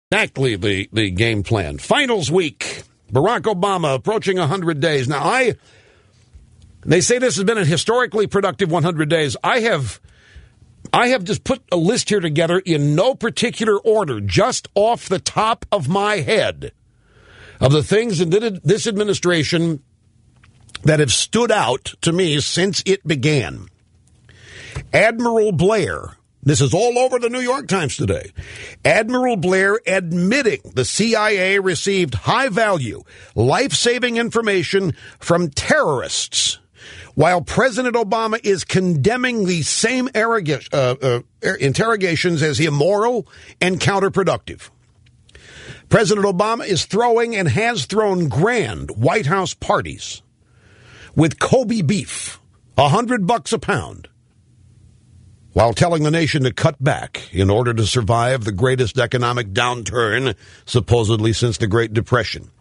Exactly the game plan. Finals week. Barack Obama approaching 100 days. Now, they say this has been a historically productive 100 days. I have just put a list here together in no particular order, just off the top of my head, of the things in this administration that have stood out to me since it began. Admiral Blair. This is all over the New York Times today. Admiral Blair admitting the CIA received high-value, life-saving information from terrorists, while President Obama is condemning the same interrogations as immoral and counterproductive. President Obama is throwing and has thrown grand White House parties with Kobe beef, $100 a pound, while telling the nation to cut back in order to survive the greatest economic downturn supposedly since the Great Depression.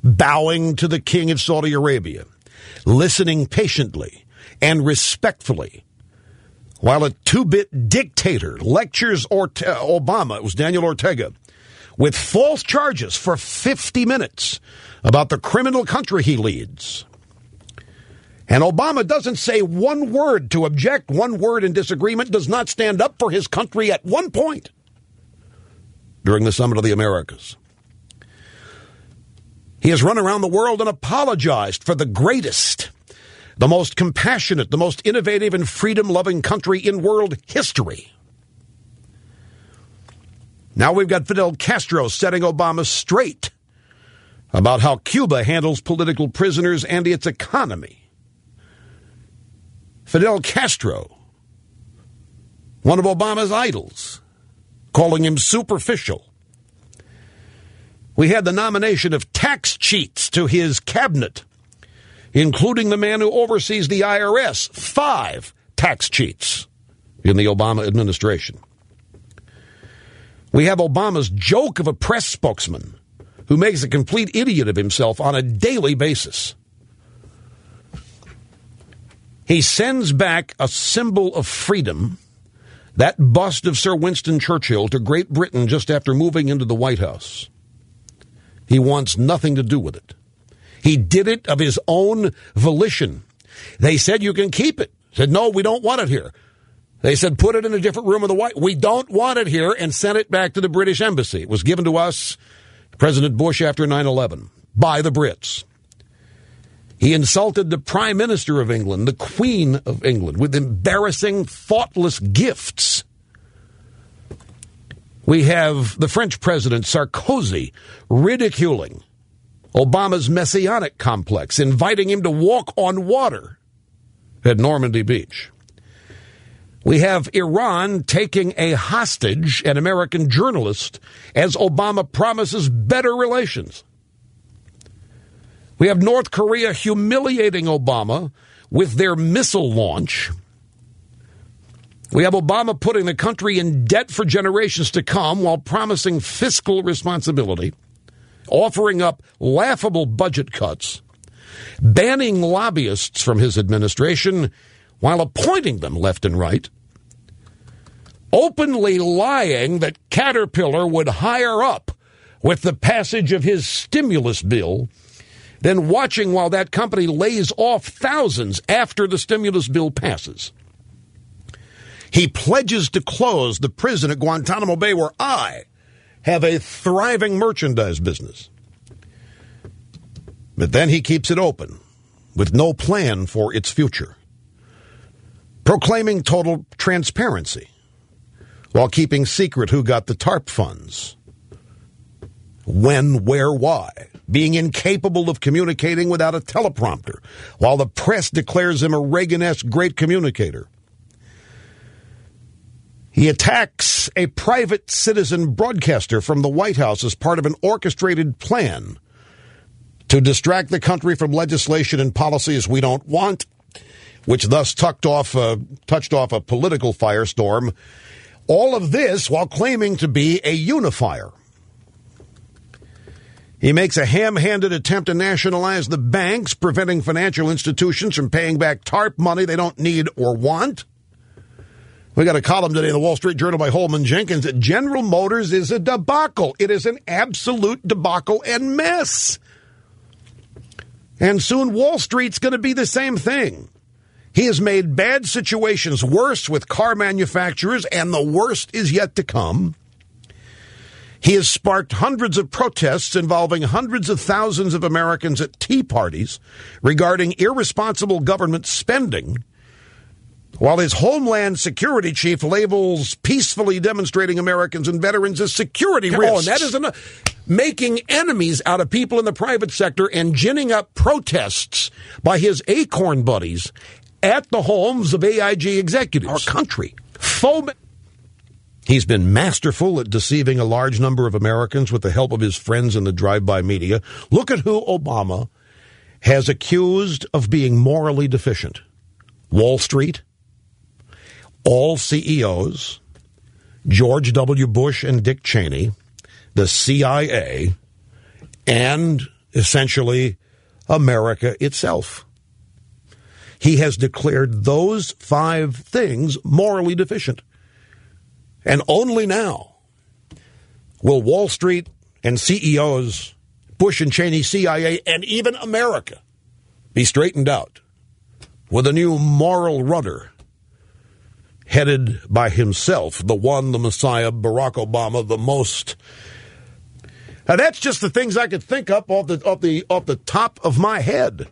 Bowing to the King of Saudi Arabia, listening patiently and respectfully, while a two-bit dictator lectures Obama, it was Daniel Ortega, with false charges for 50 minutes about the criminal country he leads. And Obama doesn't say one word to object, one word in disagreement, does not stand up for his country at one point during the Summit of the Americas. He has run around the world and apologized for the greatest, the most compassionate, the most innovative and freedom-loving country in world history. Now we've got Fidel Castro setting Obama straight about how Cuba handles political prisoners and its economy. Fidel Castro, one of Obama's idols, calling him superficial. We had the nomination of tax cheats to his cabinet, including the man who oversees the IRS. 5 tax cheats in the Obama administration. We have Obama's joke of a press spokesman who makes a complete idiot of himself on a daily basis. He sends back a symbol of freedom, that bust of Sir Winston Churchill, to Great Britain just after moving into the White House. He wants nothing to do with it. He did it of his own volition. They said, you can keep it. Said, no, we don't want it here. They said, put it in a different room of the White House. We don't want it here, and sent it back to the British Embassy. It was given to us, President Bush, after 9/11, by the Brits. He insulted the Prime Minister of England, the Queen of England, with embarrassing, thoughtless gifts. We have the French President Sarkozy ridiculing Obama's messianic complex, inviting him to walk on water at Normandy Beach. We have Iran taking a hostage, an American journalist, as Obama promises better relations. We have North Korea humiliating Obama with their missile launch. We have Obama putting the country in debt for generations to come while promising fiscal responsibility, offering up laughable budget cuts, banning lobbyists from his administration while appointing them left and right, openly lying that Caterpillar would hire up with the passage of his stimulus bill, then watching while that company lays off thousands after the stimulus bill passes. He pledges to close the prison at Guantanamo Bay, where I have a thriving merchandise business. But then he keeps it open with no plan for its future, proclaiming total transparency while keeping secret who got the TARP funds, when, where, why, being incapable of communicating without a teleprompter, while the press declares him a Reagan-esque great communicator. He attacks a private citizen broadcaster from the White House as part of an orchestrated plan to distract the country from legislation and policies we don't want, which thus touched off a political firestorm. All of this while claiming to be a unifier. He makes a ham-handed attempt to nationalize the banks, preventing financial institutions from paying back TARP money they don't need or want. We got a column today in the Wall Street Journal by Holman Jenkins that General Motors is a debacle. It is an absolute debacle and mess. And soon Wall Street's going to be the same thing. He has made bad situations worse with car manufacturers, and the worst is yet to come. He has sparked hundreds of protests involving hundreds of thousands of Americans at tea parties regarding irresponsible government spending, while his Homeland Security chief labels peacefully demonstrating Americans and veterans as security risks. Oh, and that isn't making enemies out of people in the private sector and ginning up protests by his acorn buddies at the homes of AIG executives. Our country. He's been masterful at deceiving a large number of Americans with the help of his friends in the drive-by media. Look at who Obama has accused of being morally deficient. Wall Street, all CEOs, George W. Bush and Dick Cheney, the CIA, and essentially America itself. He has declared those 5 things morally deficient. And only now will Wall Street and CEOs, Bush and Cheney, CIA, and even America be straightened out with a new moral rudder headed by himself, the one, the Messiah, Barack Obama, the most. Now, that's just the things I could think up off the top of my head.